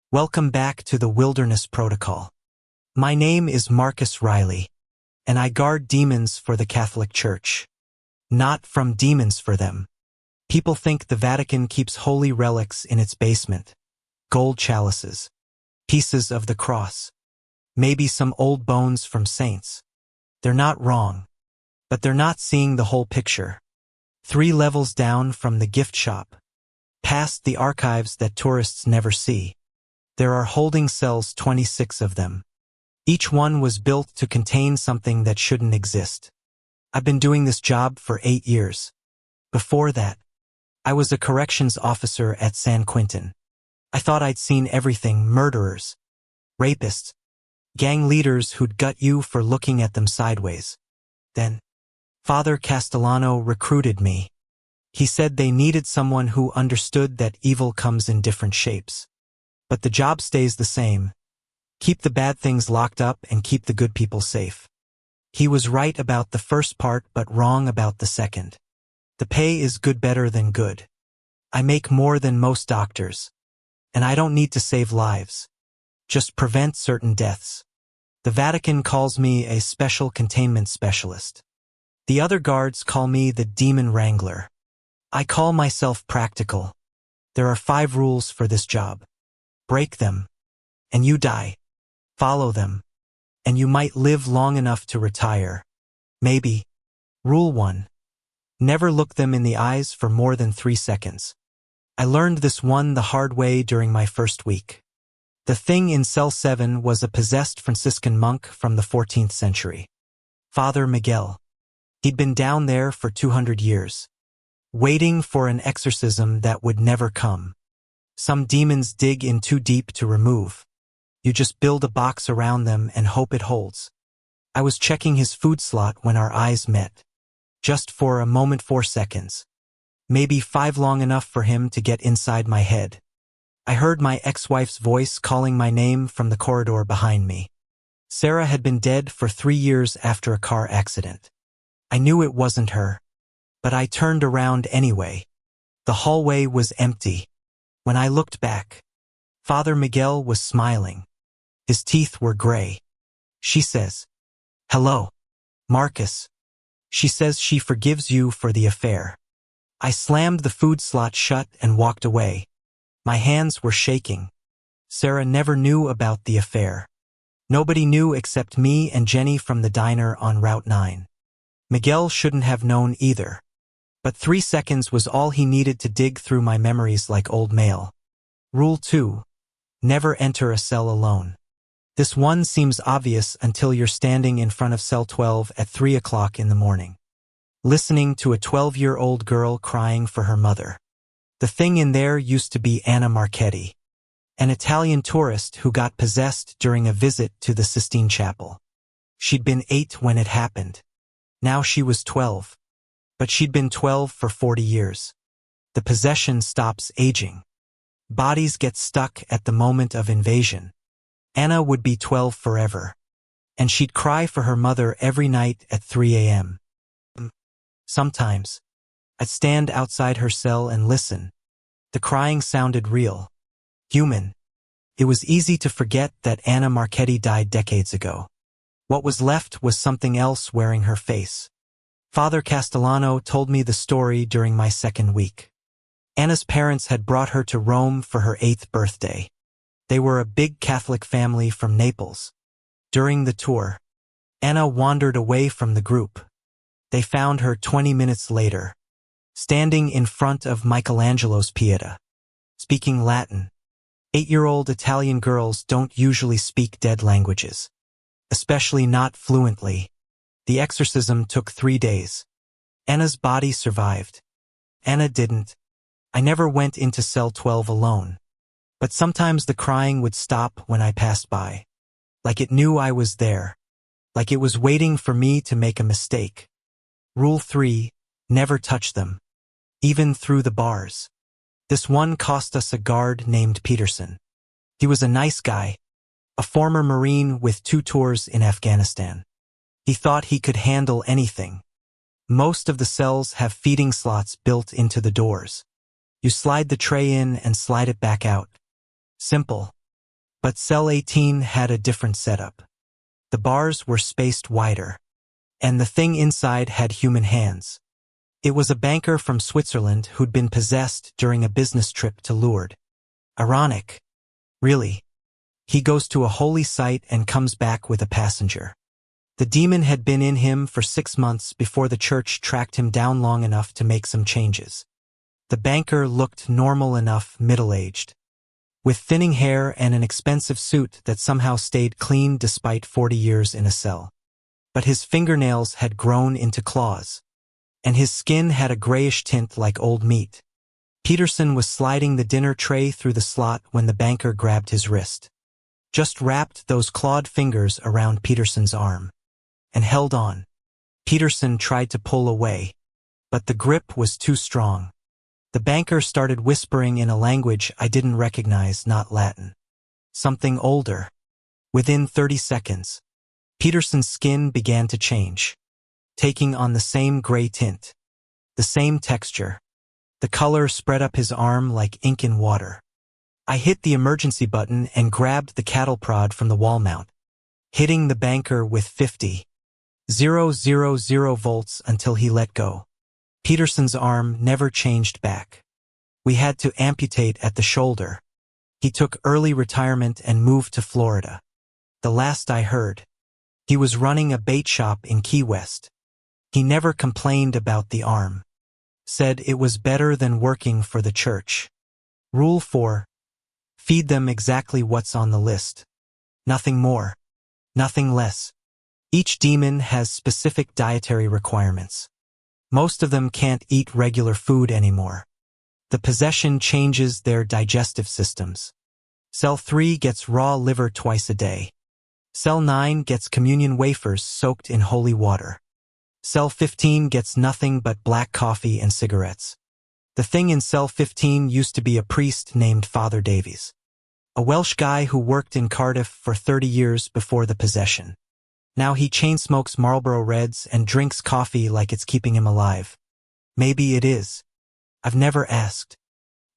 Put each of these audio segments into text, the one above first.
Welcome back to the Wilderness Protocol. My name is Marcus Riley, and I guard demons for the Catholic Church. Not from demons for them. People think the Vatican keeps holy relics in its basement. Gold chalices. Pieces of the cross. Maybe some old bones from saints. They're not wrong. But they're not seeing the whole picture. 3 levels down from the gift shop. Past the archives that tourists never see. There are holding cells, 26 of them. Each one was built to contain something that shouldn't exist. I've been doing this job for 8 years. Before that, I was a corrections officer at San Quentin. I thought I'd seen everything: murderers, rapists, gang leaders who'd gut you for looking at them sideways. Then, Father Castellano recruited me. He said they needed someone who understood that evil comes in different shapes. But the job stays the same. Keep the bad things locked up and keep the good people safe. He was right about the first part but wrong about the second. The pay is good, better than good. I make more than most doctors. And I don't need to save lives. Just prevent certain deaths. The Vatican calls me a special containment specialist. The other guards call me the demon wrangler. I call myself practical. There are 5 rules for this job. Break them, and you die. Follow them, and you might live long enough to retire. Maybe. Rule 1. Never look them in the eyes for more than 3 seconds. I learned this one the hard way during my first week. The thing in cell 7 was a possessed Franciscan monk from the 14th century. Father Miguel. He'd been down there for 200 years. Waiting for an exorcism that would never come. Some demons dig in too deep to remove. You just build a box around them and hope it holds. I was checking his food slot when our eyes met. Just for a moment, 4 seconds. Maybe 5, long enough for him to get inside my head. I heard my ex-wife's voice calling my name from the corridor behind me. Sarah had been dead for 3 years after a car accident. I knew it wasn't her. But I turned around anyway. The hallway was empty. When I looked back, Father Miguel was smiling. His teeth were gray. She says, "Hello, Marcus." She says she forgives you for the affair. I slammed the food slot shut and walked away. My hands were shaking. Sarah never knew about the affair. Nobody knew except me and Jenny from the diner on Route 9. Miguel shouldn't have known either. But 3 seconds was all he needed to dig through my memories like old mail. Rule 2. Never enter a cell alone. This one seems obvious until you're standing in front of cell 12 at 3 o'clock in the morning. Listening to a 12-year-old girl crying for her mother. The thing in there used to be Anna Marchetti, an Italian tourist who got possessed during a visit to the Sistine Chapel. She'd been 8 when it happened. Now she was 12. But she'd been 12 for 40 years. The possession stops aging. Bodies get stuck at the moment of invasion. Anna would be 12 forever. And she'd cry for her mother every night at 3 a.m. Sometimes, I'd stand outside her cell and listen. The crying sounded real. Human. It was easy to forget that Anna Marchetti died decades ago. What was left was something else wearing her face. Father Castellano told me the story during my 2nd week. Anna's parents had brought her to Rome for her 8th birthday. They were a big Catholic family from Naples. During the tour, Anna wandered away from the group. They found her 20 minutes later, standing in front of Michelangelo's Pieta, speaking Latin. 8-year-old Italian girls don't usually speak dead languages, especially not fluently. The exorcism took 3 days. Anna's body survived. Anna didn't. I never went into cell 12 alone. But sometimes the crying would stop when I passed by. Like it knew I was there. Like it was waiting for me to make a mistake. Rule 3. Never touch them. Even through the bars. This one cost us a guard named Peterson. He was a nice guy. A former Marine with 2 tours in Afghanistan. He thought he could handle anything. Most of the cells have feeding slots built into the doors. You slide the tray in and slide it back out. Simple. But cell 18 had a different setup. The bars were spaced wider, and the thing inside had human hands. It was a banker from Switzerland who'd been possessed during a business trip to Lourdes. Ironic. Really. He goes to a holy site and comes back with a passenger. The demon had been in him for 6 months before the church tracked him down long enough to make some changes. The banker looked normal enough, middle-aged, with thinning hair and an expensive suit that somehow stayed clean despite 40 years in a cell. But his fingernails had grown into claws, and his skin had a grayish tint like old meat. Peterson was sliding the dinner tray through the slot when the banker grabbed his wrist. Just wrapped those clawed fingers around Peterson's arm and held on. Peterson tried to pull away, but the grip was too strong. The banker started whispering in a language I didn't recognize, not Latin. Something older. Within 30 seconds, Peterson's skin began to change, taking on the same gray tint, the same texture. The color spread up his arm like ink in water. I hit the emergency button and grabbed the cattle prod from the wall mount, hitting the banker with 50,000 volts until he let go. Peterson's arm never changed back. We had to amputate at the shoulder. He took early retirement and moved to Florida. The last I heard, he was running a bait shop in Key West. He never complained about the arm. Said it was better than working for the church. Rule 4. Feed them exactly what's on the list. Nothing more. Nothing less. Each demon has specific dietary requirements. Most of them can't eat regular food anymore. The possession changes their digestive systems. Cell 3 gets raw liver twice a day. Cell 9 gets communion wafers soaked in holy water. Cell 15 gets nothing but black coffee and cigarettes. The thing in Cell 15 used to be a priest named Father Davies, a Welsh guy who worked in Cardiff for 30 years before the possession. Now he chain-smokes Marlboro Reds and drinks coffee like it's keeping him alive. Maybe it is. I've never asked.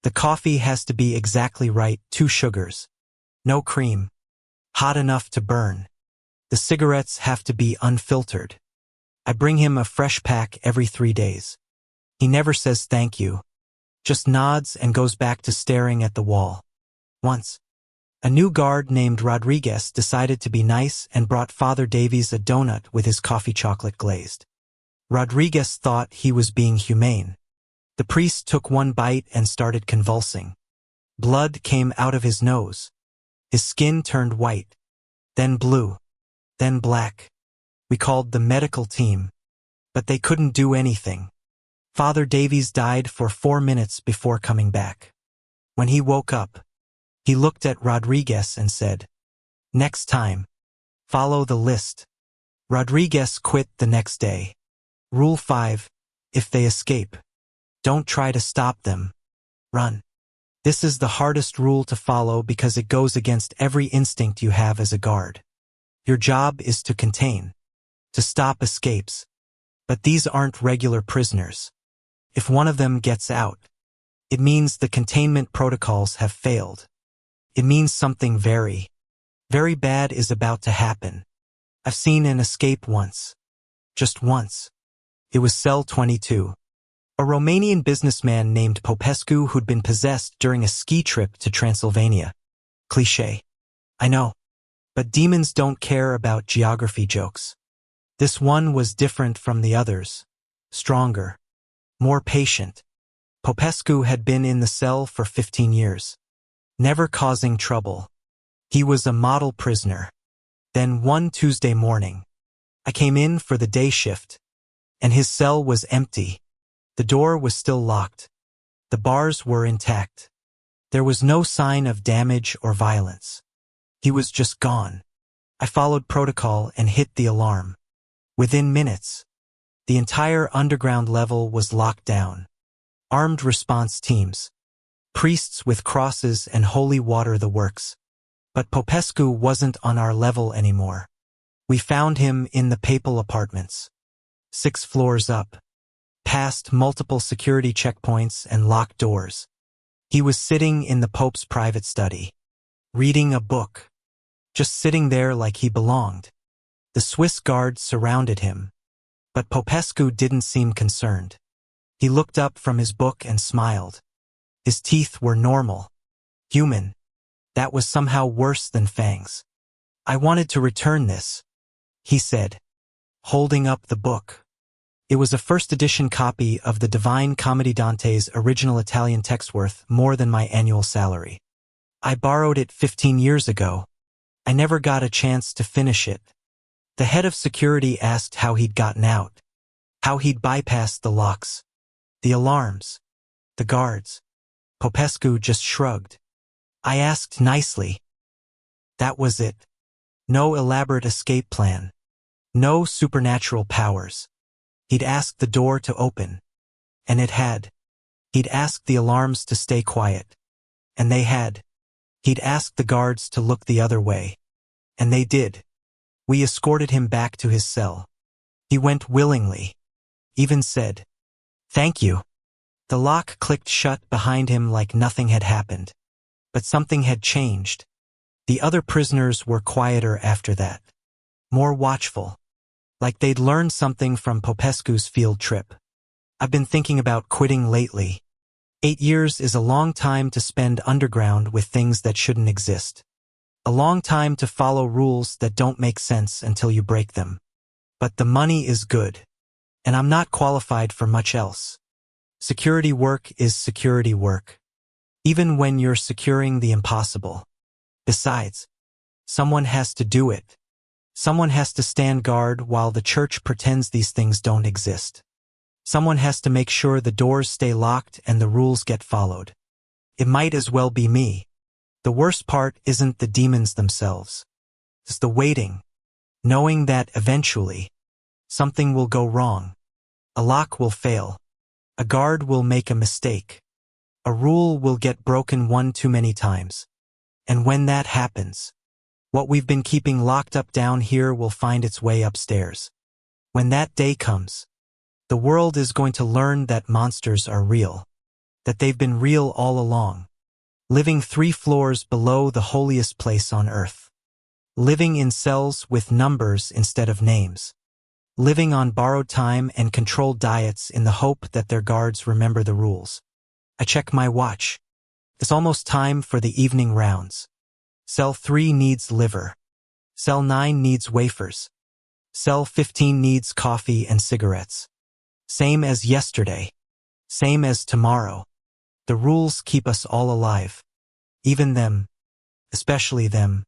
The coffee has to be exactly right, 2 sugars. No cream. Hot enough to burn. The cigarettes have to be unfiltered. I bring him a fresh pack every 3 days. He never says thank you. Just nods and goes back to staring at the wall. Once, a new guard named Rodriguez decided to be nice and brought Father Davies a donut with his coffee chocolate glazed. Rodriguez thought he was being humane. The priest took one bite and started convulsing. Blood came out of his nose. His skin turned white, then blue, then black. We called the medical team, but they couldn't do anything. Father Davies died for 4 minutes before coming back. When he woke up, he looked at Rodriguez and said, "Next time, follow the list." Rodriguez quit the next day. Rule 5. If they escape, don't try to stop them. Run. This is the hardest rule to follow because it goes against every instinct you have as a guard. Your job is to contain, to stop escapes. But these aren't regular prisoners. If one of them gets out, it means the containment protocols have failed. It means something very, very bad is about to happen. I've seen an escape once. Just once. It was Cell 22. A Romanian businessman named Popescu who'd been possessed during a ski trip to Transylvania. Cliché. I know. But demons don't care about geography jokes. This one was different from the others. Stronger. More patient. Popescu had been in the cell for 15 years. Never causing trouble. He was a model prisoner. Then one Tuesday morning, I came in for the day shift, and his cell was empty. The door was still locked. The bars were intact. There was no sign of damage or violence. He was just gone. I followed protocol and hit the alarm. Within minutes, the entire underground level was locked down. Armed response teams. Priests with crosses and holy water, the works. But Popescu wasn't on our level anymore. We found him in the papal apartments. 6 floors up. Past multiple security checkpoints and locked doors. He was sitting in the Pope's private study. reading a book, just sitting there like he belonged. The Swiss guards surrounded him, but Popescu didn't seem concerned. He looked up from his book and smiled. His teeth were normal, human. That was somehow worse than fangs. "I wanted to return this," he said, holding up the book. It was a first-edition copy of the Divine Comedy, Dante's original Italian text, worth more than my annual salary. "I borrowed it 15 years ago. I never got a chance to finish it." The head of security asked how he'd gotten out, how he'd bypassed the locks, the alarms, the guards. Popescu just shrugged. I asked nicely. That was it. No elaborate escape plan. No supernatural powers. He'd asked the door to open, and it had. He'd asked the alarms to stay quiet, and they had. He'd asked the guards to look the other way, and they did. We escorted him back to his cell. He went willingly. Even said, "Thank you." The lock clicked shut behind him like nothing had happened. But something had changed. The other prisoners were quieter after that. More watchful. Like they'd learned something from Popescu's field trip. "I've been thinking about quitting lately. 8 years is a long time to spend underground with things that shouldn't exist. A long time to follow rules that don't make sense until you break them. But the money is good. And I'm not qualified for much else. Security work is security work. Even when you're securing the impossible. Besides, someone has to do it. Someone has to stand guard while the church pretends these things don't exist. Someone has to make sure the doors stay locked and the rules get followed. It might as well be me. The worst part isn't the demons themselves. It's the waiting, knowing that eventually, something will go wrong. A lock will fail. A guard will make a mistake. A rule will get broken one too many times. And when that happens, what we've been keeping locked up down here will find its way upstairs. When that day comes, the world is going to learn that monsters are real. That they've been real all along. Living 3 floors below the holiest place on earth. Living in cells with numbers instead of names. Living on borrowed time and controlled diets in the hope that their guards remember the rules. I check my watch. It's almost time for the evening rounds. Cell 3 needs liver. Cell 9 needs wafers. Cell 15 needs coffee and cigarettes. Same as yesterday. Same as tomorrow. The rules keep us all alive. Even them. Especially them.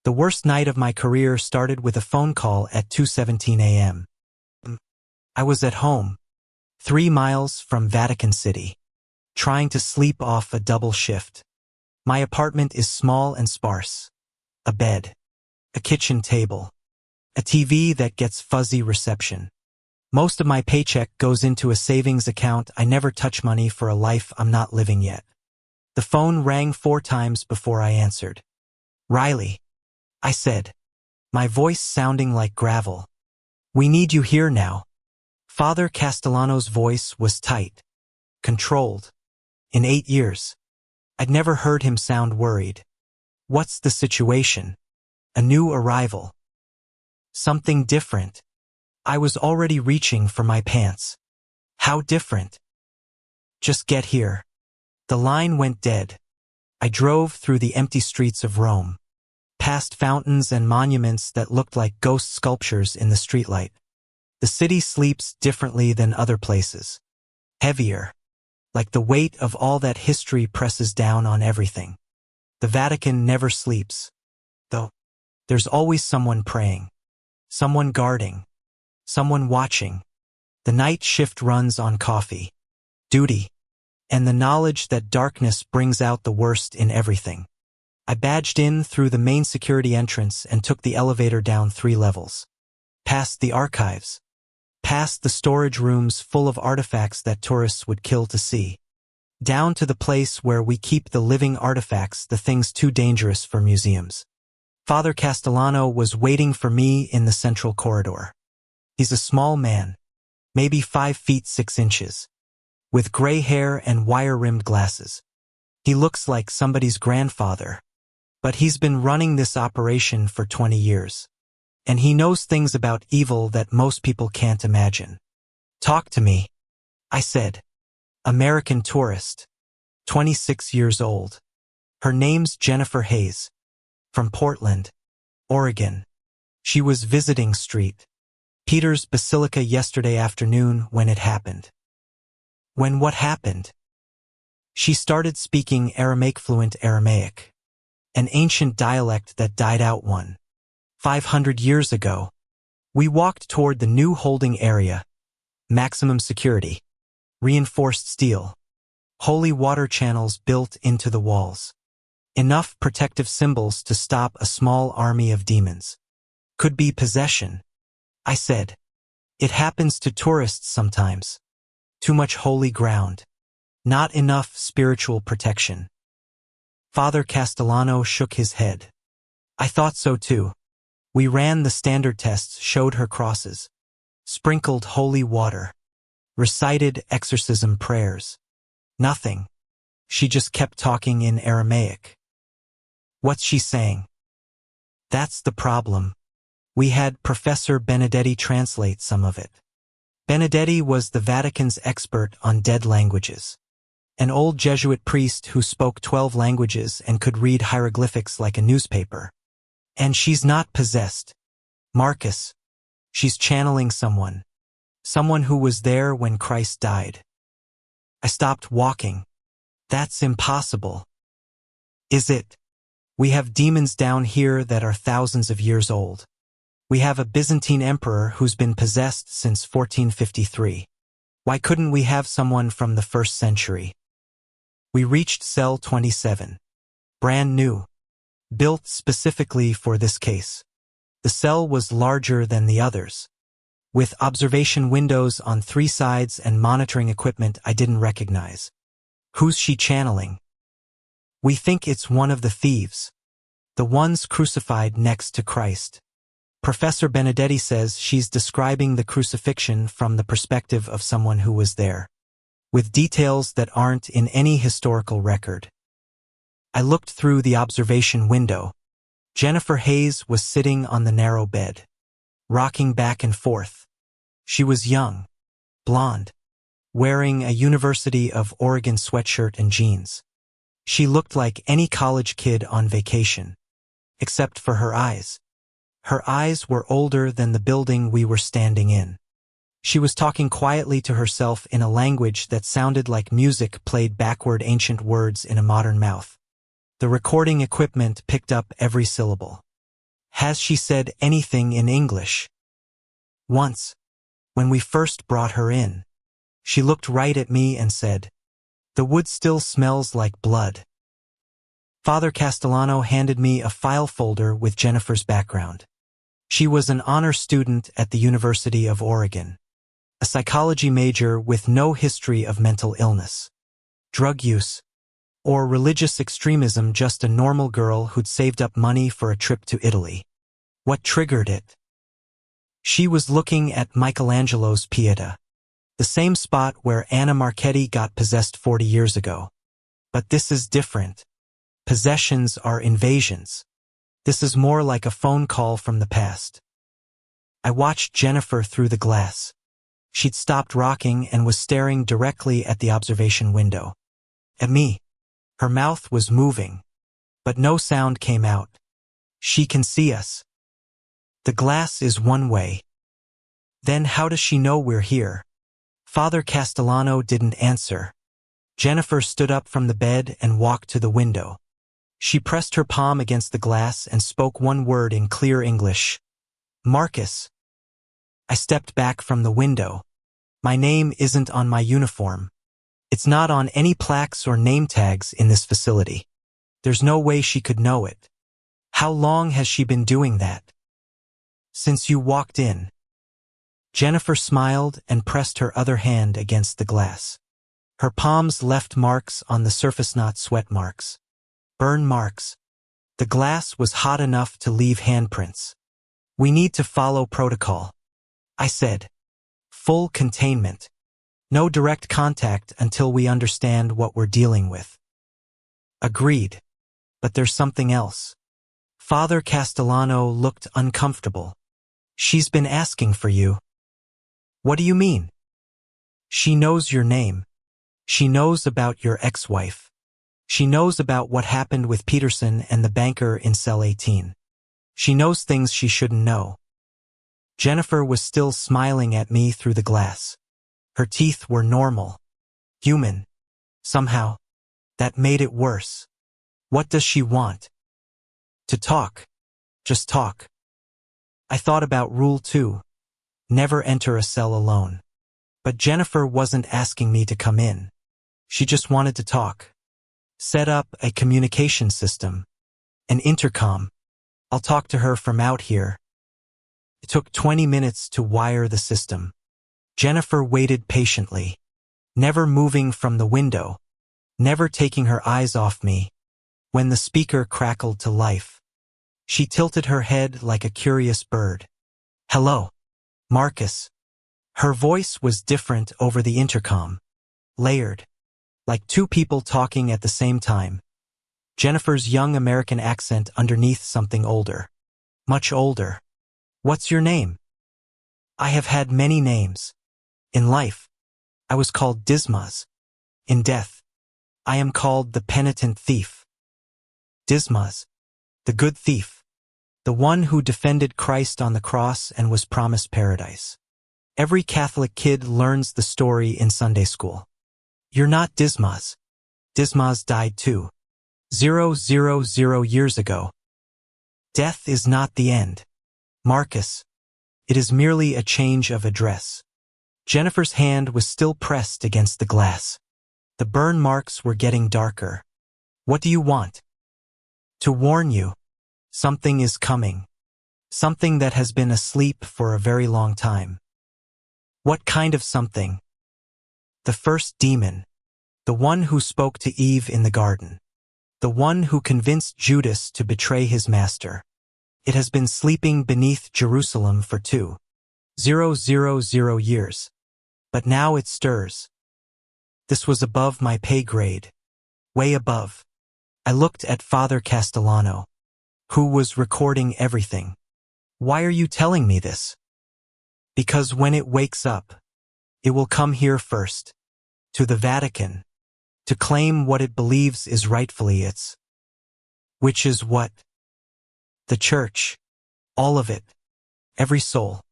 The worst night of my career started with a phone call at 2:17 a.m. I was at home, 3 miles from Vatican City, trying to sleep off a double shift. My apartment is small and sparse. A bed. A kitchen table. A TV that gets fuzzy reception. Most of my paycheck goes into a savings account. I never touch money for a life I'm not living yet. The phone rang 4 times before I answered. "Riley," I said, my voice sounding like gravel. "We need you here now." Father Castellano's voice was tight, controlled. In 8 years, I'd never heard him sound worried. "What's the situation?" A new arrival. Something different. I was already reaching for my pants. How different? "Just get here." The line went dead. I drove through the empty streets of Rome, past fountains and monuments that looked like ghost sculptures in the streetlight. The city sleeps differently than other places. Heavier. Like the weight of all that history presses down on everything. The Vatican never sleeps. Though, there's always someone praying. Someone guarding. Someone watching. The night shift runs on coffee, duty, and the knowledge that darkness brings out the worst in everything. I badged in through the main security entrance and took the elevator down 3 levels. Past the archives. Past the storage rooms full of artifacts that tourists would kill to see. Down to the place where we keep the living artifacts, the things too dangerous for museums. Father Castellano was waiting for me in the central corridor. He's a small man, maybe 5 feet 6 inches, with gray hair and wire-rimmed glasses. He looks like somebody's grandfather, But he's been running this operation for 20 years. And he knows things about evil that most people can't imagine. Talk to me, I said. American tourist. 26 years old. Her name's Jennifer Hayes. From Portland, Oregon. She was visiting St. Peter's Basilica yesterday afternoon when it happened. When what happened? She started speaking Aramaic-fluent Aramaic, an ancient dialect that died out 500 years ago. We walked toward the new holding area, maximum security, reinforced steel, holy water channels built into the walls, enough protective symbols to stop a small army of demons. Could be possession, I said. It happens to tourists sometimes. Too much holy ground. Not enough spiritual protection. Father Castellano shook his head. I thought so too. We ran the standard tests, showed her crosses, sprinkled holy water, recited exorcism prayers. Nothing. She just kept talking in Aramaic. What's she saying? That's the problem. We had Professor Benedetti translate some of it. Benedetti was the Vatican's expert on dead languages. An old Jesuit priest who spoke 12 languages and could read hieroglyphics like a newspaper. And she's not possessed. Marcus. She's channeling someone. Someone who was there when Christ died. I stopped walking. That's impossible. Is it? We have demons down here that are thousands of years old. We have a Byzantine emperor who's been possessed since 1453. Why couldn't we have someone from the 1st century? We reached cell 27. Brand new. Built specifically for this case. The cell was larger than the others, with observation windows on 3 sides and monitoring equipment I didn't recognize. Who's she channeling? We think it's one of the thieves. The ones crucified next to Christ. Professor Benedetti says she's describing the crucifixion from the perspective of someone who was there, with details that aren't in any historical record. I looked through the observation window. Jennifer Hayes was sitting on the narrow bed, rocking back and forth. She was young, blonde, wearing a University of Oregon sweatshirt and jeans. She looked like any college kid on vacation, except for her eyes. Her eyes were older than the building we were standing in. She was talking quietly to herself in a language that sounded like music played backward ancient words in a modern mouth. The recording equipment picked up every syllable. Has she said anything in English? Once, when we first brought her in, she looked right at me and said, "The wood still smells like blood." Father Castellano handed me a file folder with Jennifer's background. She was an honor student at the University of Oregon, a psychology major with no history of mental illness, drug use, or religious extremism, just a normal girl who'd saved up money for a trip to Italy. What triggered it? She was looking at Michelangelo's Pieta, the same spot where Anna Marchetti got possessed 40 years ago. But this is different. Possessions are invasions. This is more like a phone call from the past. I watched Jennifer through the glass. She'd stopped rocking and was staring directly at the observation window. At me. Her mouth was moving, but no sound came out. She can see us. The glass is one way. Then how does she know we're here? Father Castellano didn't answer. Jennifer stood up from the bed and walked to the window. She pressed her palm against the glass and spoke one word in clear English. Marcus. I stepped back from the window. My name isn't on my uniform. It's not on any plaques or name tags in this facility. There's no way she could know it. How long has she been doing that? Since you walked in. Jennifer smiled and pressed her other hand against the glass. Her palms left marks on the surface, not sweat marks. Burn marks. The glass was hot enough to leave handprints. We need to follow protocol, I said. Full containment. No direct contact until we understand what we're dealing with. Agreed. But there's something else. Father Castellano looked uncomfortable. She's been asking for you. What do you mean? She knows your name. She knows about your ex-wife. She knows about what happened with Peterson and the banker in cell 18. She knows things she shouldn't know. Jennifer was still smiling at me through the glass. Her teeth were normal. Human. Somehow. That made it worse. What does she want? To talk. Just talk. I thought about Rule 2. Never enter a cell alone. But Jennifer wasn't asking me to come in. She just wanted to talk. Set up a communication system. An intercom. I'll talk to her from out here. It took 20 minutes to wire the system. Jennifer waited patiently, never moving from the window, never taking her eyes off me. When the speaker crackled to life, she tilted her head like a curious bird. Hello, Marcus. Her voice was different over the intercom, layered, like two people talking at the same time. Jennifer's young American accent underneath something older. Much older. What's your name? I have had many names. In life, I was called Dismas. In death, I am called the penitent thief. Dismas, the good thief, the one who defended Christ on the cross and was promised paradise. Every Catholic kid learns the story in Sunday school. You're not Dismas. Dismas died too. 000 years ago. Death is not the end, Marcus. It is merely a change of address. Jennifer's hand was still pressed against the glass. The burn marks were getting darker. What do you want? To warn you. Something is coming. Something that has been asleep for a very long time. What kind of something? The first demon. The one who spoke to Eve in the garden. The one who convinced Judas to betray his master. It has been sleeping beneath Jerusalem for 2,000 years. But now it stirs. This was above my pay grade. Way above. I looked at Father Castellano, who was recording everything. Why are you telling me this? Because when it wakes up, it will come here first, to the Vatican, to claim what it believes is rightfully its. Which is what? The Church. All of it. Every soul.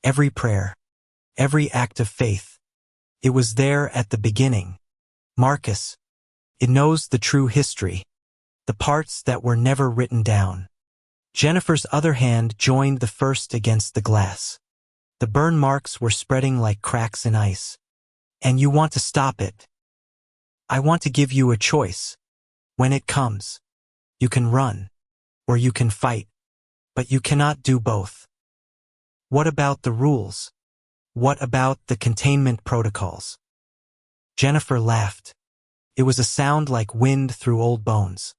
Every prayer. Every act of faith. It was there at the beginning. Marcus. It knows the true history. The parts that were never written down. Jennifer's other hand joined the first against the glass. The burn marks were spreading like cracks in ice. And you want to stop it. I want to give you a choice. When it comes, you can run, or you can fight, but you cannot do both. What about the rules? What about the containment protocols? Jennifer laughed. It was a sound like wind through old bones.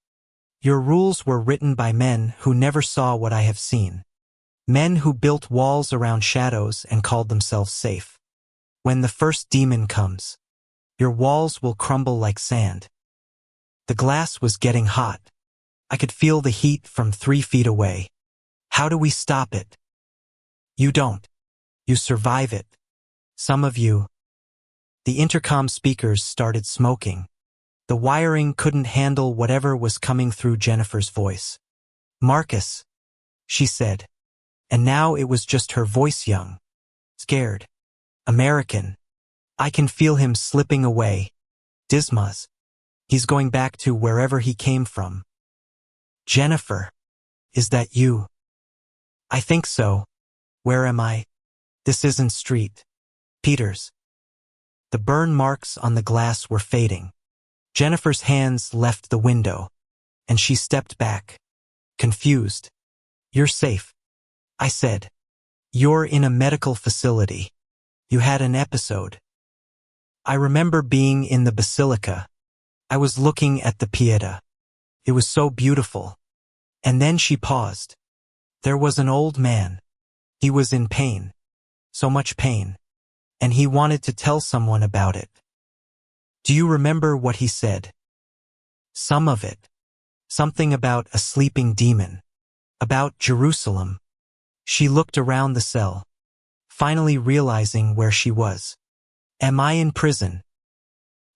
Your rules were written by men who never saw what I have seen. Men who built walls around shadows and called themselves safe. When the first demon comes, your walls will crumble like sand. The glass was getting hot. I could feel the heat from 3 feet away. How do we stop it? You don't. You survive it. Some of you. The intercom speakers started smoking. The wiring couldn't handle whatever was coming through Jennifer's voice. Marcus, she said. And now it was just her voice, young. Scared. American. I can feel him slipping away. Dismas. He's going back to wherever he came from. Jennifer. Is that you? I think so. Where am I? This isn't Street Peters. The burn marks on the glass were fading. Jennifer's hands left the window, and she stepped back, confused. You're safe, I said. You're in a medical facility. You had an episode. I remember being in the basilica. I was looking at the Pieta. It was so beautiful. And then she paused. There was an old man. He was in pain. So much pain. And he wanted to tell someone about it. Do you remember what he said? Some of it. Something about a sleeping demon. About Jerusalem. She looked around the cell, finally realizing where she was. Am I in prison?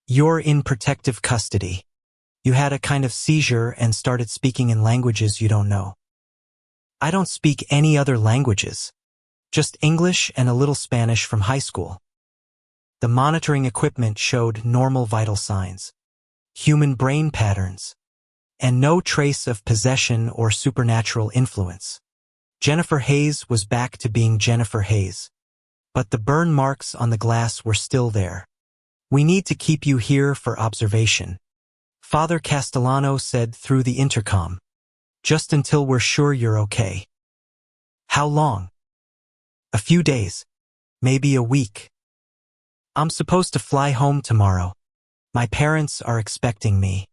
You're in protective custody. You had a kind of seizure and started speaking in languages you don't know. I don't speak any other languages. Just English and a little Spanish from high school. The monitoring equipment showed normal vital signs, human brain patterns, and no trace of possession or supernatural influence. Jennifer Hayes was back to being Jennifer Hayes. But the burn marks on the glass were still there. We need to keep you here for observation, Father Castellano said through the intercom. Just until we're sure you're okay. How long? A few days. Maybe a week. I'm supposed to fly home tomorrow. My parents are expecting me.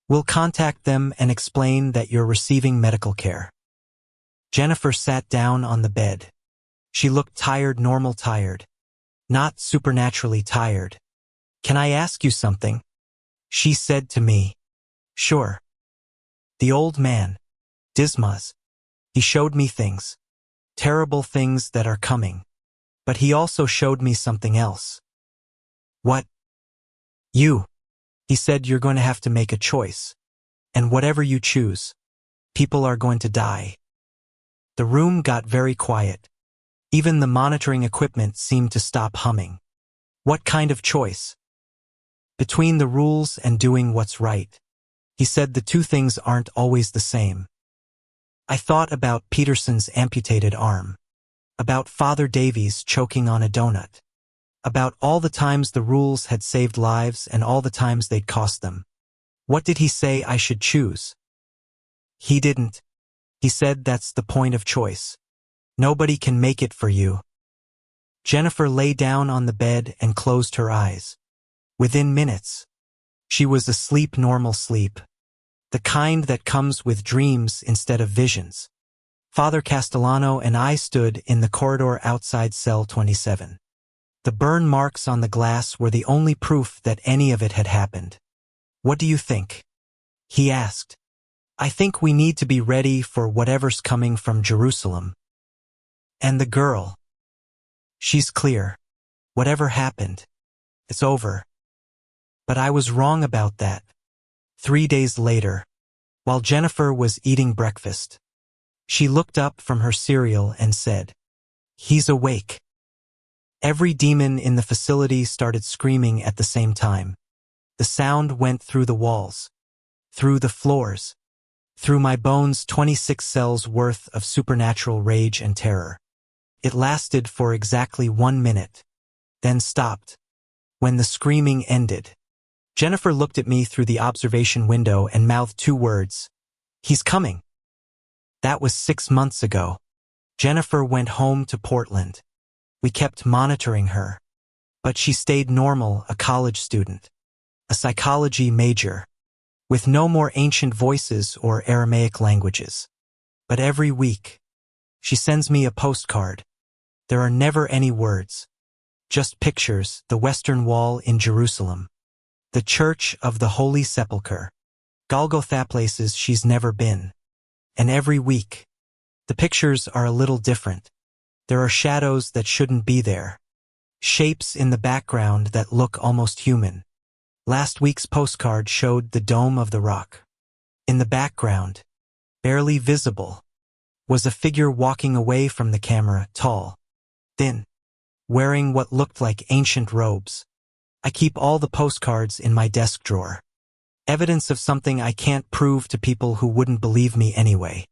We'll contact them and explain that you're receiving medical care. Jennifer sat down on the bed. She looked tired, normal tired. Not supernaturally tired. Can I ask you something? She said to me. Sure. The old man, Dismas, he showed me things. Terrible things that are coming. But he also showed me something else. What? You. He said you're going to have to make a choice. And whatever you choose, people are going to die. The room got very quiet. Even the monitoring equipment seemed to stop humming. What kind of choice? Between the rules and doing what's right. He said the two things aren't always the same. I thought about Peterson's amputated arm. About Father Davies choking on a donut. About all the times the rules had saved lives and all the times they'd cost them. What did he say I should choose? He didn't. He said that's the point of choice. Nobody can make it for you. Jennifer lay down on the bed and closed her eyes. Within minutes, she was asleep, normal sleep. The kind that comes with dreams instead of visions. Father Castellano and I stood in the corridor outside cell 27. The burn marks on the glass were the only proof that any of it had happened. What do you think? He asked. I think we need to be ready for whatever's coming from Jerusalem. And the girl. She's clear. Whatever happened, it's over. But I was wrong about that. 3 days later, while Jennifer was eating breakfast, she looked up from her cereal and said, He's awake. Every demon in the facility started screaming at the same time. The sound went through the walls, through the floors, through my bones, 26 cells worth of supernatural rage and terror. It lasted for exactly 1 minute, then stopped. When the screaming ended, Jennifer looked at me through the observation window and mouthed 2 words. He's coming. That was 6 months ago. Jennifer went home to Portland. We kept monitoring her. But she stayed normal, a college student. A psychology major. With no more ancient voices or Aramaic languages. But every week, she sends me a postcard. There are never any words. Just pictures, the Western Wall in Jerusalem. The Church of the Holy Sepulchre. Golgotha, places she's never been. And every week, the pictures are a little different. There are shadows that shouldn't be there. Shapes in the background that look almost human. Last week's postcard showed the Dome of the Rock. In the background, barely visible, was a figure walking away from the camera, tall, thin, wearing what looked like ancient robes. I keep all the postcards in my desk drawer. Evidence of something I can't prove to people who wouldn't believe me anyway.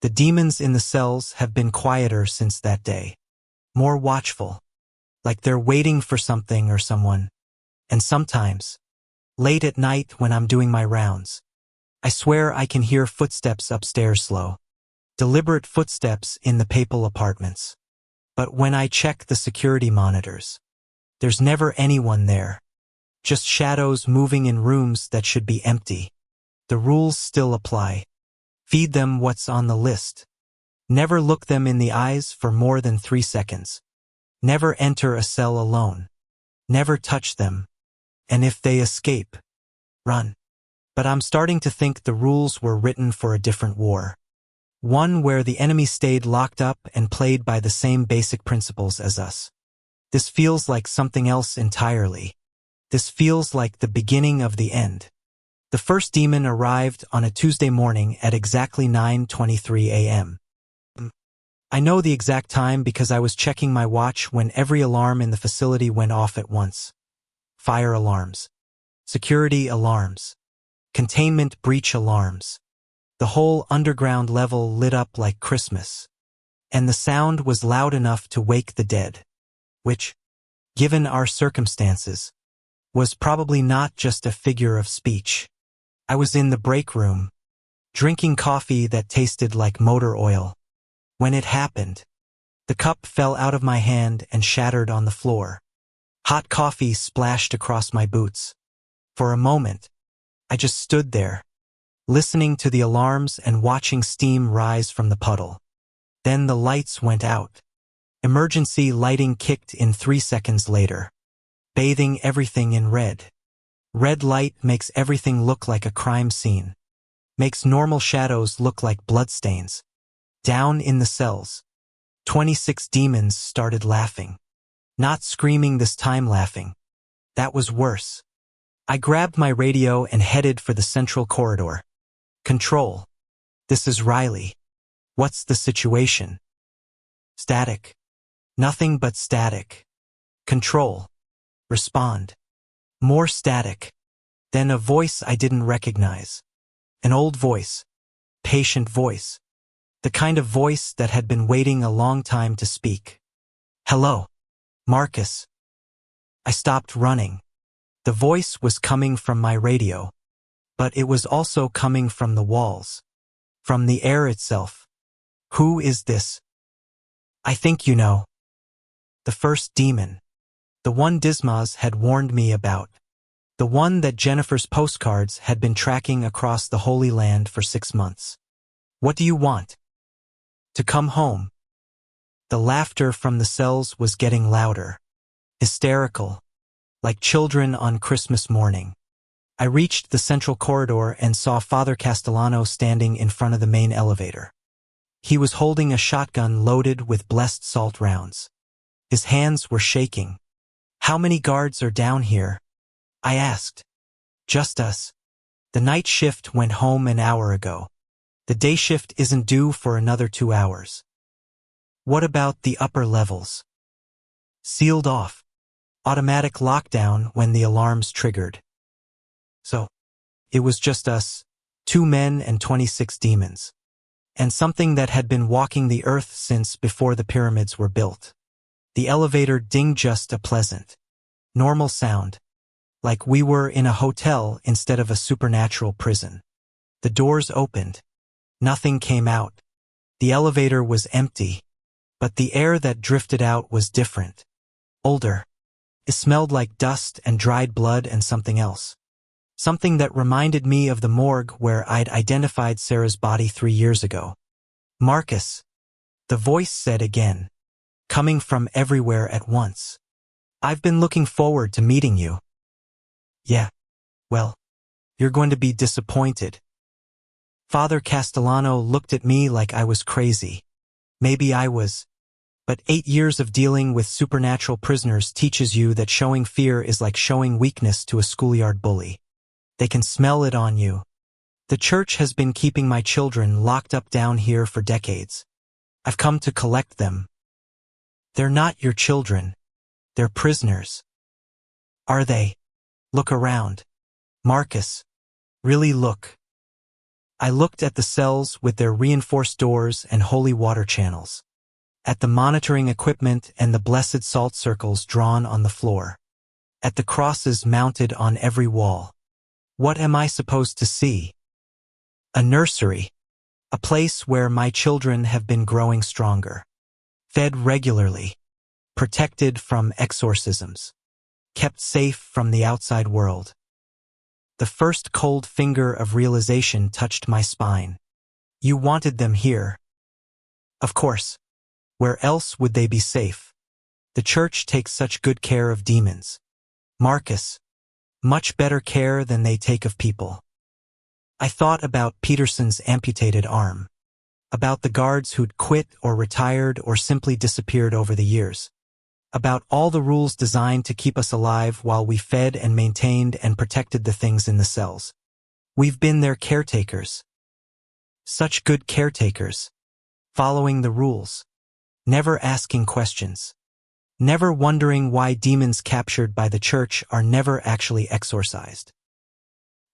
The demons in the cells have been quieter since that day. More watchful. Like they're waiting for something or someone. And sometimes, late at night when I'm doing my rounds, I swear I can hear footsteps upstairs, slow. Deliberate footsteps in the papal apartments. But when I check the security monitors, there's never anyone there. Just shadows moving in rooms that should be empty. The rules still apply. Feed them what's on the list. Never look them in the eyes for more than 3 seconds. Never enter a cell alone. Never touch them. And if they escape, run. But I'm starting to think the rules were written for a different war. One where the enemy stayed locked up and played by the same basic principles as us. This feels like something else entirely. This feels like the beginning of the end. The first demon arrived on a Tuesday morning at exactly 9:23 a.m. I know the exact time because I was checking my watch when every alarm in the facility went off at once. Fire alarms. Security alarms. Containment breach alarms. The whole underground level lit up like Christmas. And the sound was loud enough to wake the dead. Which, given our circumstances, was probably not just a figure of speech. I was in the break room, drinking coffee that tasted like motor oil. When it happened, the cup fell out of my hand and shattered on the floor. Hot coffee splashed across my boots. For a moment, I just stood there, listening to the alarms and watching steam rise from the puddle. Then the lights went out. Emergency lighting kicked in 3 seconds later, bathing everything in red. Red light makes everything look like a crime scene. Makes normal shadows look like bloodstains. Down in the cells, 26 demons started laughing. Not screaming this time, laughing. That was worse. I grabbed my radio and headed for the central corridor. Control. This is Riley. What's the situation? Static. Nothing but static. Control. Respond. More static. Then a voice I didn't recognize. An old voice. Patient voice. The kind of voice that had been waiting a long time to speak. Hello, Marcus. I stopped running. The voice was coming from my radio, but it was also coming from the walls, from the air itself. Who is this? I think you know. The first demon. The one Dismas had warned me about. The one that Jennifer's postcards had been tracking across the Holy Land for 6 months. What do you want? To come home. The laughter from the cells was getting louder. Hysterical. Like children on Christmas morning. I reached the central corridor and saw Father Castellano standing in front of the main elevator. He was holding a shotgun loaded with blessed salt rounds. His hands were shaking. How many guards are down here? I asked. Just us. The night shift went home an hour ago. The day shift isn't due for another 2 hours. What about the upper levels? Sealed off. Automatic lockdown when the alarms triggered. So, it was just us, 2 men and 26 demons. And something that had been walking the earth since before the pyramids were built. The elevator dinged just a pleasant, normal sound. Like we were in a hotel instead of a supernatural prison. The doors opened. Nothing came out. The elevator was empty. But the air that drifted out was different. Older. It smelled like dust and dried blood and something else. Something that reminded me of the morgue where I'd identified Sarah's body 3 years ago. Marcus. The voice said again. Coming from everywhere at once. I've been looking forward to meeting you. Yeah. Well, you're going to be disappointed. Father Castellano looked at me like I was crazy. Maybe I was. But 8 years of dealing with supernatural prisoners teaches you that showing fear is like showing weakness to a schoolyard bully. They can smell it on you. The church has been keeping my children locked up down here for decades. I've come to collect them. They're not your children. They're prisoners. Are they? Look around. Marcus. Really look. I looked at the cells with their reinforced doors and holy water channels. At the monitoring equipment and the blessed salt circles drawn on the floor. At the crosses mounted on every wall. What am I supposed to see? A nursery. A place where my children have been growing stronger. Fed regularly. Protected from exorcisms. Kept safe from the outside world. The first cold finger of realization touched my spine. You wanted them here. Of course. Where else would they be safe? The church takes such good care of demons. Marcus. Much better care than they take of people. I thought about Peterson's amputated arm, about the guards who'd quit or retired or simply disappeared over the years, about all the rules designed to keep us alive while we fed and maintained and protected the things in the cells. We've been their caretakers. Such good caretakers, following the rules, never asking questions, never wondering why demons captured by the church are never actually exorcised.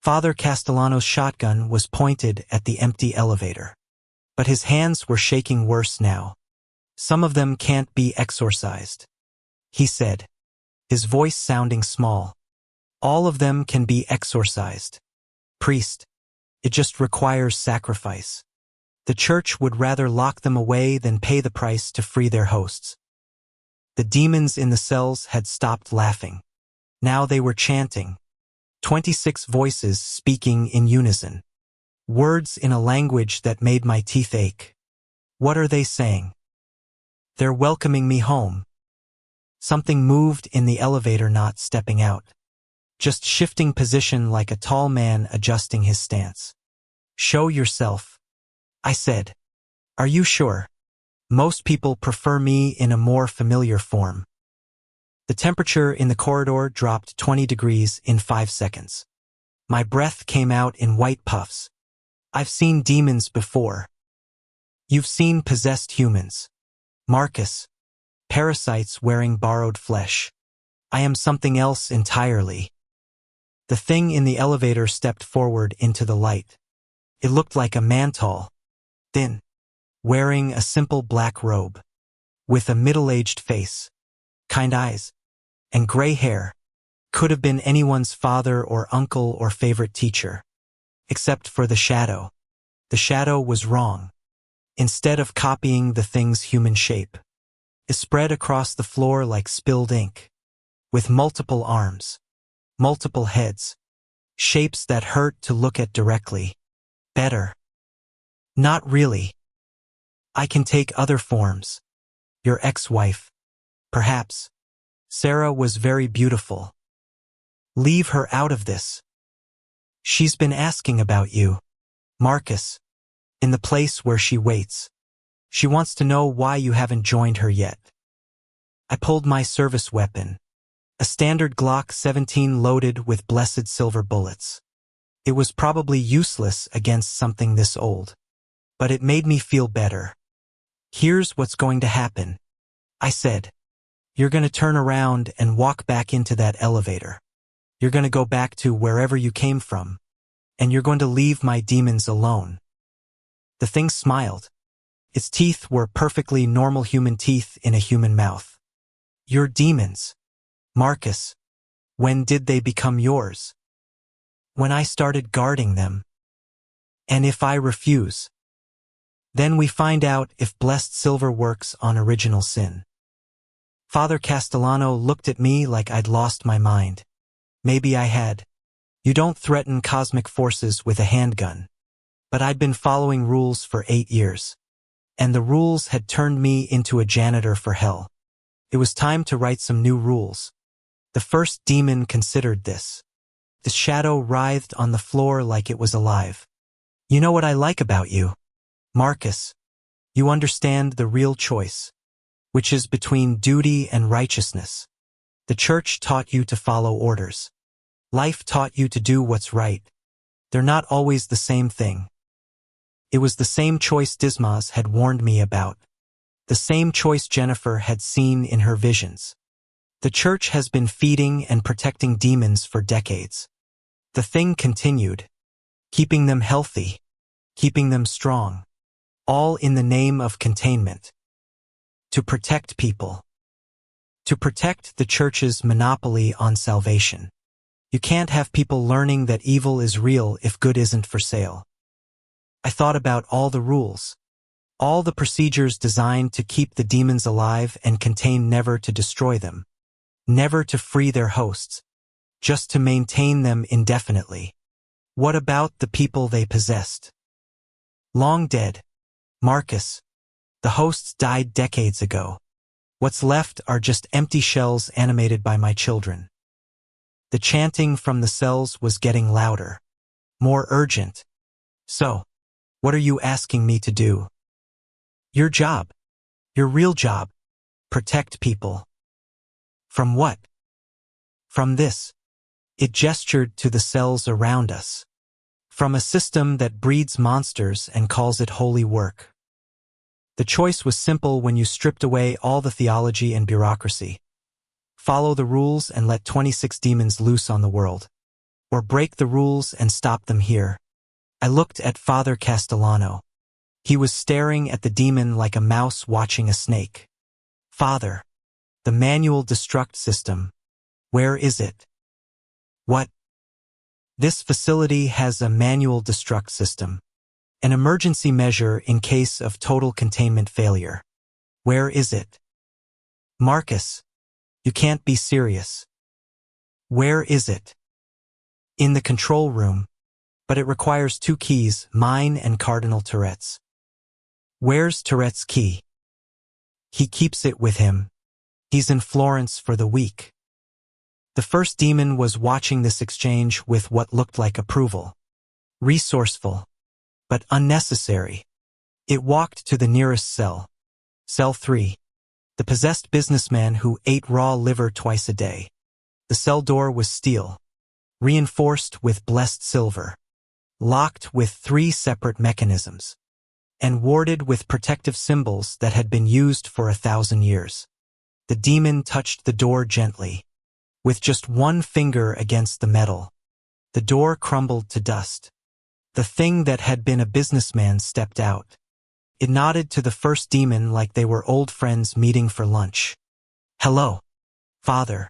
Father Castellano's shotgun was pointed at the empty elevator, but his hands were shaking worse now. Some of them can't be exorcised, he said, his voice sounding small. All of them can be exorcised. Priest, it just requires sacrifice. The church would rather lock them away than pay the price to free their hosts. The demons in the cells had stopped laughing. Now they were chanting. 26 voices speaking in unison. Words in a language that made my teeth ache. What are they saying? They're welcoming me home. Something moved in the elevator, not stepping out. Just shifting position like a tall man adjusting his stance. Show yourself, I said. Are you sure? Most people prefer me in a more familiar form. The temperature in the corridor dropped 20 degrees in 5 seconds. My breath came out in white puffs. I've seen demons before. You've seen possessed humans. Marcus. Parasites wearing borrowed flesh. I am something else entirely. The thing in the elevator stepped forward into the light. It looked like a man, tall, thin, wearing a simple black robe, with a middle-aged face, kind eyes, and gray hair. Could have been anyone's father or uncle or favorite teacher. Except for the shadow. The shadow was wrong. Instead of copying the thing's human shape, it spread across the floor like spilled ink, with multiple arms, multiple heads, shapes that hurt to look at directly. Better. Not really. I can take other forms. Your ex-wife. Perhaps. Sarah was very beautiful. Leave her out of this. She's been asking about you, Marcus, in the place where she waits. She wants to know why you haven't joined her yet. I pulled my service weapon, a standard Glock 17 loaded with blessed silver bullets. It was probably useless against something this old, but it made me feel better. Here's what's going to happen, I said. You're going to turn around and walk back into that elevator. You're going to go back to wherever you came from, and you're going to leave my demons alone. The thing smiled. Its teeth were perfectly normal human teeth in a human mouth. Your demons, Marcus. When did they become yours? When I started guarding them. And if I refuse? Then we find out if blessed silver works on original sin. Father Castellano looked at me like I'd lost my mind. Maybe I had. You don't threaten cosmic forces with a handgun. But I'd been following rules for 8 years. And the rules had turned me into a janitor for hell. It was time to write some new rules. The first demon considered this. The shadow writhed on the floor like it was alive. You know what I like about you, Marcus? You understand the real choice, which is between duty and righteousness. The church taught you to follow orders. Life taught you to do what's right. They're not always the same thing. It was the same choice Dismas had warned me about. The same choice Jennifer had seen in her visions. The church has been feeding and protecting demons for decades. The thing continued, keeping them healthy, keeping them strong, all in the name of containment. To protect people. To protect the church's monopoly on salvation. You can't have people learning that evil is real if good isn't for sale. I thought about all the rules. All the procedures designed to keep the demons alive and contain, never to destroy them. Never to free their hosts. Just to maintain them indefinitely. What about the people they possessed? Long dead. Marcus. The hosts died decades ago. What's left are just empty shells animated by my children. The chanting from the cells was getting louder. More urgent. So, what are you asking me to do? Your job. Your real job. Protect people. From what? From this. It gestured to the cells around us. From a system that breeds monsters and calls it holy work. The choice was simple when you stripped away all the theology and bureaucracy. Follow the rules and let 26 demons loose on the world. Or break the rules and stop them here. I looked at Father Castellano. He was staring at the demon like a mouse watching a snake. Father, the manual destruct system. Where is it? What? This facility has a manual destruct system. An emergency measure in case of total containment failure. Where is it? Marcus, you can't be serious. Where is it? In the control room. But it requires 2 keys, mine and Cardinal Tourette's. Where's Tourette's key? He keeps it with him. He's in Florence for the week. The first demon was watching this exchange with what looked like approval. Resourceful, but unnecessary. It walked to the nearest cell. Cell 3. The possessed businessman who ate raw liver twice a day. The cell door was steel, reinforced with blessed silver, locked with 3 separate mechanisms, and warded with protective symbols that had been used for 1,000 years. The demon touched the door gently. With just 1 finger against the metal, the door crumbled to dust. The thing that had been a businessman stepped out. It nodded to the first demon like they were old friends meeting for lunch. Hello, Father.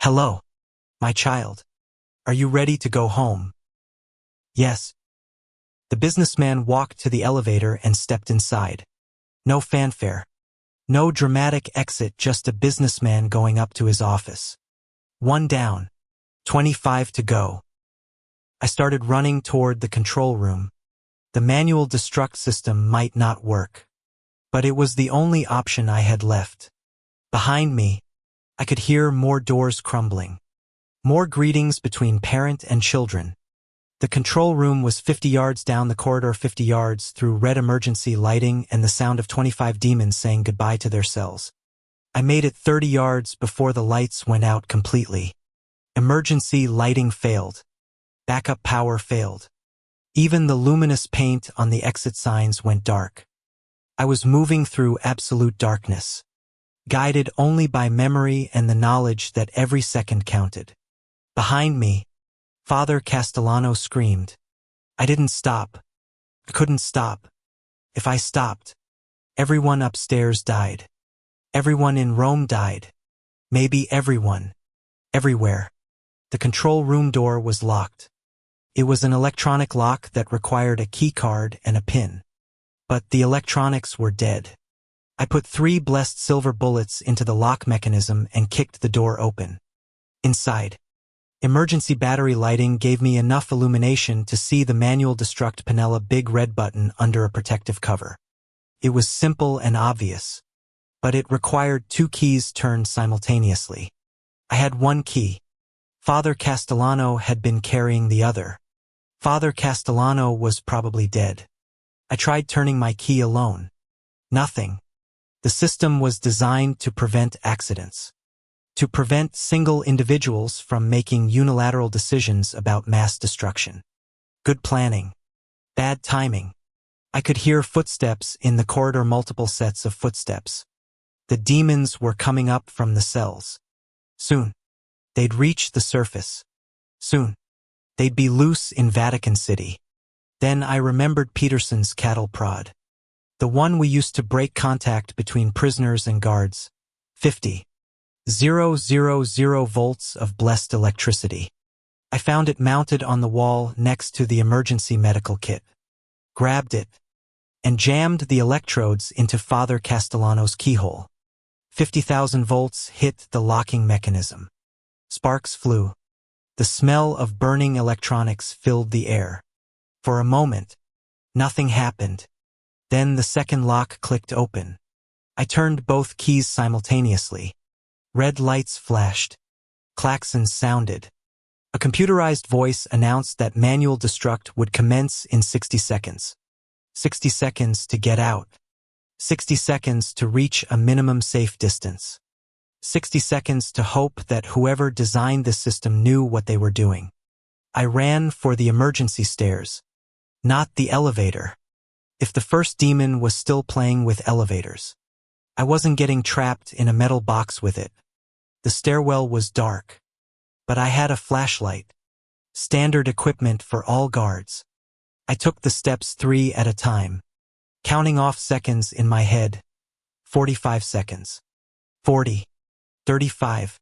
Hello, my child. Are you ready to go home? Yes. The businessman walked to the elevator and stepped inside. No fanfare. No dramatic exit, just a businessman going up to his office. 1 down. 25 to go. I started running toward the control room. The manual destruct system might not work. But it was the only option I had left. Behind me, I could hear more doors crumbling. More greetings between parent and children. The control room was 50 yards down the corridor, 50 yards through red emergency lighting and the sound of 25 demons saying goodbye to their cells. I made it 30 yards before the lights went out completely. Emergency lighting failed. Backup power failed. Even the luminous paint on the exit signs went dark. I was moving through absolute darkness, guided only by memory and the knowledge that every second counted. Behind me, Father Castellano screamed. I didn't stop. I couldn't stop. If I stopped, everyone upstairs died. Everyone in Rome died. Maybe everyone. Everywhere. The control room door was locked. It was an electronic lock that required a key card and a pin. But the electronics were dead. I put 3 blessed silver bullets into the lock mechanism and kicked the door open. Inside, emergency battery lighting gave me enough illumination to see the manual destruct panella big red button under a protective cover. It was simple and obvious, but it required 2 keys turned simultaneously. I had 1 key. Father Castellano had been carrying the other. Father Castellano was probably dead. I tried turning my key alone. Nothing. The system was designed to prevent accidents. To prevent single individuals from making unilateral decisions about mass destruction. Good planning. Bad timing. I could hear footsteps in the corridor, multiple sets of footsteps. The demons were coming up from the cells. Soon, they'd reach the surface. Soon, they'd be loose in Vatican City. Then I remembered Peterson's cattle prod. The one we used to break contact between prisoners and guards. 50. 000 volts of blessed electricity. I found it mounted on the wall next to the emergency medical kit. Grabbed it and jammed the electrodes into Father Castellano's keyhole. 50,000 volts hit the locking mechanism. Sparks flew. The smell of burning electronics filled the air. For a moment, nothing happened. Then the second lock clicked open. I turned both keys simultaneously. Red lights flashed. Klaxons sounded. A A computerized voice announced that manual destruct would commence in 60 seconds. 60 seconds to get out. 60 seconds to reach a minimum safe distance. 60 seconds to hope that whoever designed the system knew what they were doing. I ran for the emergency stairs, not the elevator. If the first demon was still playing with elevators, I wasn't getting trapped in a metal box with it. The stairwell was dark, but I had a flashlight. Standard equipment for all guards. I took the steps 3 at a time, counting off seconds in my head. 45 seconds. 40. 35.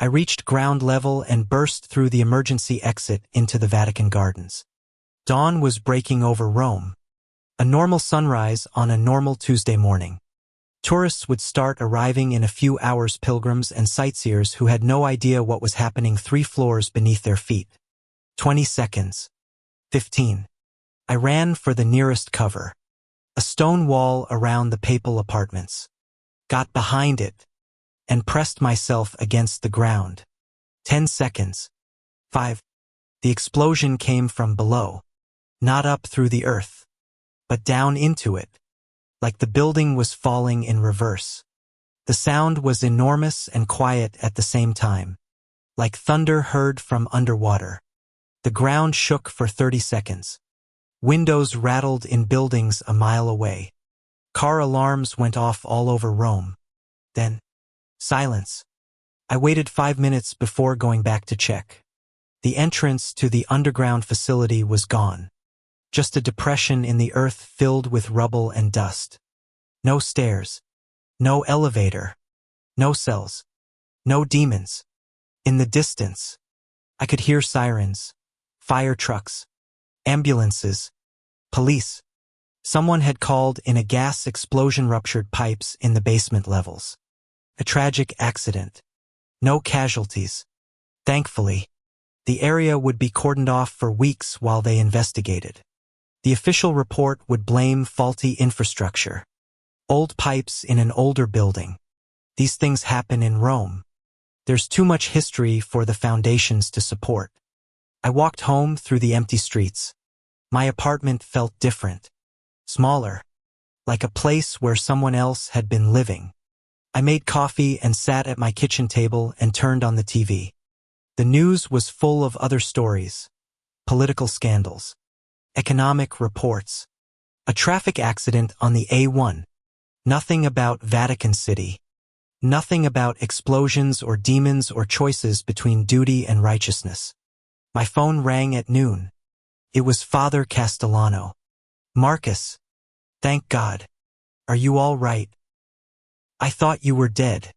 I reached ground level and burst through the emergency exit into the Vatican gardens. Dawn was breaking over Rome. A normal sunrise on a normal Tuesday morning. Tourists would start arriving in a few hours, pilgrims and sightseers who had no idea what was happening 3 floors beneath their feet. 20 seconds. 15. I ran for the nearest cover. A stone wall around the papal apartments. Got behind it and pressed myself against the ground. 10 seconds. 5. The explosion came from below. Not up through the earth, but down into it, like the building was falling in reverse. The sound was enormous and quiet at the same time, like thunder heard from underwater. The ground shook for 30 seconds. Windows rattled in buildings a mile away. Car alarms went off all over Rome. Then, silence. I waited 5 minutes before going back to check. The entrance to the underground facility was gone. Just a depression in the earth filled with rubble and dust. No stairs. No elevator. No cells. No demons. In the distance, I could hear sirens, fire trucks, ambulances, police. Someone had called in a gas explosion, ruptured pipes in the basement levels. A tragic accident. No casualties. Thankfully, the area would be cordoned off for weeks while they investigated. The official report would blame faulty infrastructure. Old pipes in an older building. These things happen in Rome. There's too much history for the foundations to support. I walked home through the empty streets. My apartment felt different. Smaller. Like a place where someone else had been living. I made coffee and sat at my kitchen table and turned on the TV. The news was full of other stories. Political scandals. Economic reports. A traffic accident on the A1. Nothing about Vatican City. Nothing about explosions or demons or choices between duty and righteousness. My phone rang at noon. It was Father Castellano. Marcus. Thank God. Are you all right? I thought you were dead.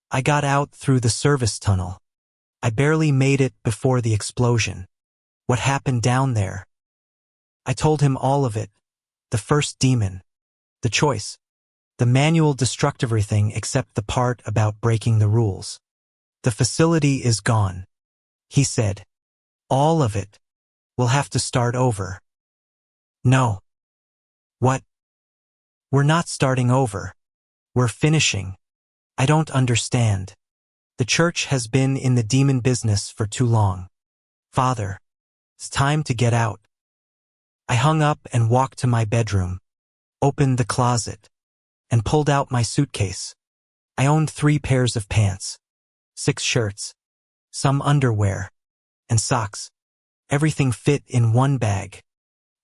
I got out through the service tunnel. I barely made it before the explosion. What happened down there? I told him all of it. The first demon. The choice. The manual destruct, everything except the part about breaking the rules. The facility is gone. He said. All of it. We'll have to start over. No. What? We're not starting over. We're finishing. I don't understand. The church has been in the demon business for too long. Father, it's time to get out. I hung up and walked to my bedroom, opened the closet, and pulled out my suitcase. I owned 3 pairs of pants, 6 shirts, some underwear, and socks. Everything fit in one bag.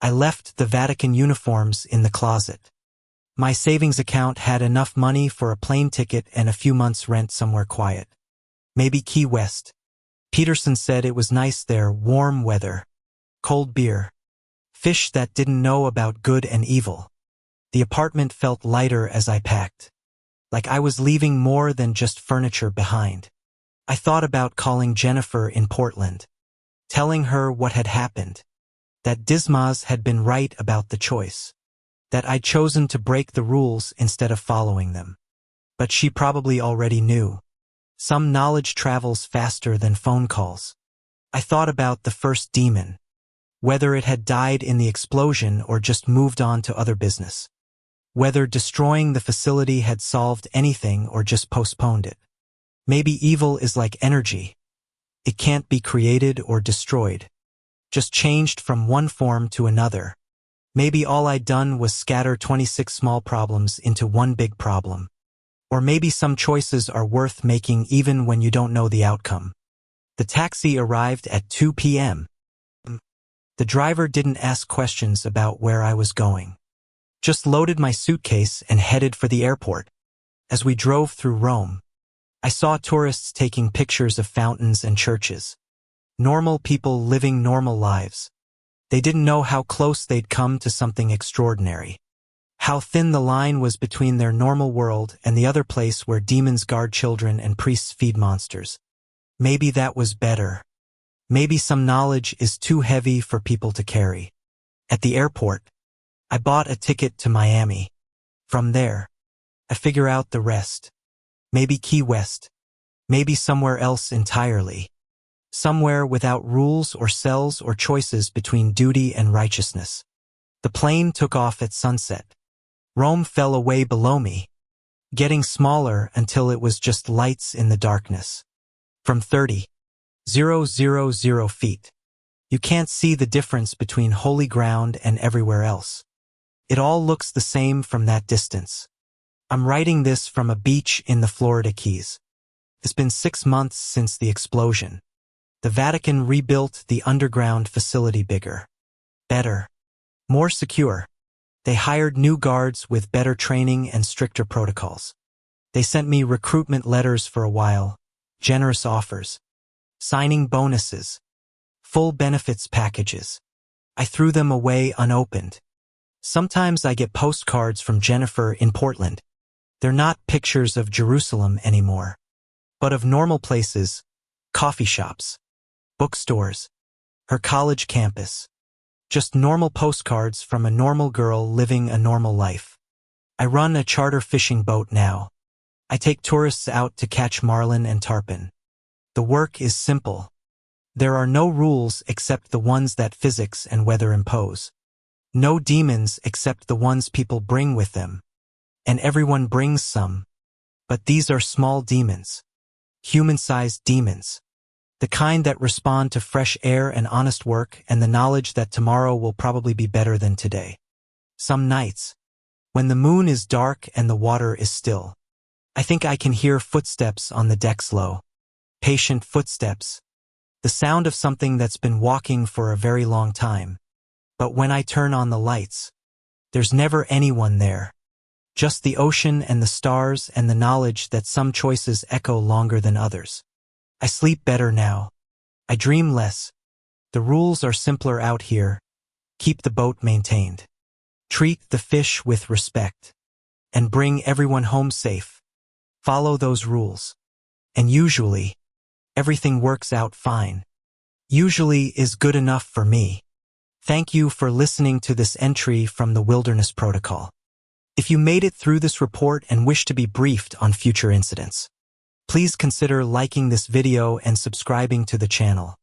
I left the Vatican uniforms in the closet. My savings account had enough money for a plane ticket and a few months' rent somewhere quiet. Maybe Key West. Peterson said it was nice there, warm weather, cold beer, fish that didn't know about good and evil. The apartment felt lighter as I packed, like I was leaving more than just furniture behind. I thought about calling Jennifer in Portland, telling her what had happened, that Dismas had been right about the choice, that I'd chosen to break the rules instead of following them. But she probably already knew. Some knowledge travels faster than phone calls. I thought about the first demon, whether it had died in the explosion or just moved on to other business, whether destroying the facility had solved anything or just postponed it. Maybe evil is like energy. It can't be created or destroyed. Just changed from one form to another. Maybe all I'd done was scatter 26 small problems into one big problem. Or maybe some choices are worth making even when you don't know the outcome. The taxi arrived at 2 p.m. The driver didn't ask questions about where I was going. Just loaded my suitcase and headed for the airport. As we drove through Rome, I saw tourists taking pictures of fountains and churches. Normal people living normal lives. They didn't know how close they'd come to something extraordinary. How thin the line was between their normal world and the other place where demons guard children and priests feed monsters. Maybe that was better. Maybe some knowledge is too heavy for people to carry. At the airport, I bought a ticket to Miami. From there, I figure out the rest. Maybe Key West. Maybe somewhere else entirely. Somewhere without rules or cells or choices between duty and righteousness. The plane took off at sunset. Rome fell away below me, getting smaller until it was just lights in the darkness. From 30,000 feet, you can't see the difference between holy ground and everywhere else. It all looks the same from that distance. I'm writing this from a beach in the Florida Keys. It's been 6 months since the explosion. The Vatican rebuilt the underground facility bigger, better, more secure. They hired new guards with better training and stricter protocols. They sent me recruitment letters for a while, generous offers, signing bonuses, full benefits packages. I threw them away unopened. Sometimes I get postcards from Jennifer in Portland. They're not pictures of Jerusalem anymore, but of normal places, coffee shops, bookstores, her college campus. Just normal postcards from a normal girl living a normal life. I run a charter fishing boat now. I take tourists out to catch marlin and tarpon. The work is simple. There are no rules except the ones that physics and weather impose. No demons except the ones people bring with them. And everyone brings some. But these are small demons. Human-sized demons. The kind that respond to fresh air and honest work and the knowledge that tomorrow will probably be better than today. Some nights, when the moon is dark and the water is still, I think I can hear footsteps on the decks low. Patient footsteps. The sound of something that's been walking for a very long time. But when I turn on the lights, there's never anyone there. Just the ocean and the stars and the knowledge that some choices echo longer than others. I sleep better now. I dream less. The rules are simpler out here. Keep the boat maintained. Treat the fish with respect. And bring everyone home safe. Follow those rules. And usually, everything works out fine. Usually is good enough for me. Thank you for listening to this entry from the Wilderness Protocol. If you made it through this report and wish to be briefed on future incidents, please consider liking this video and subscribing to the channel.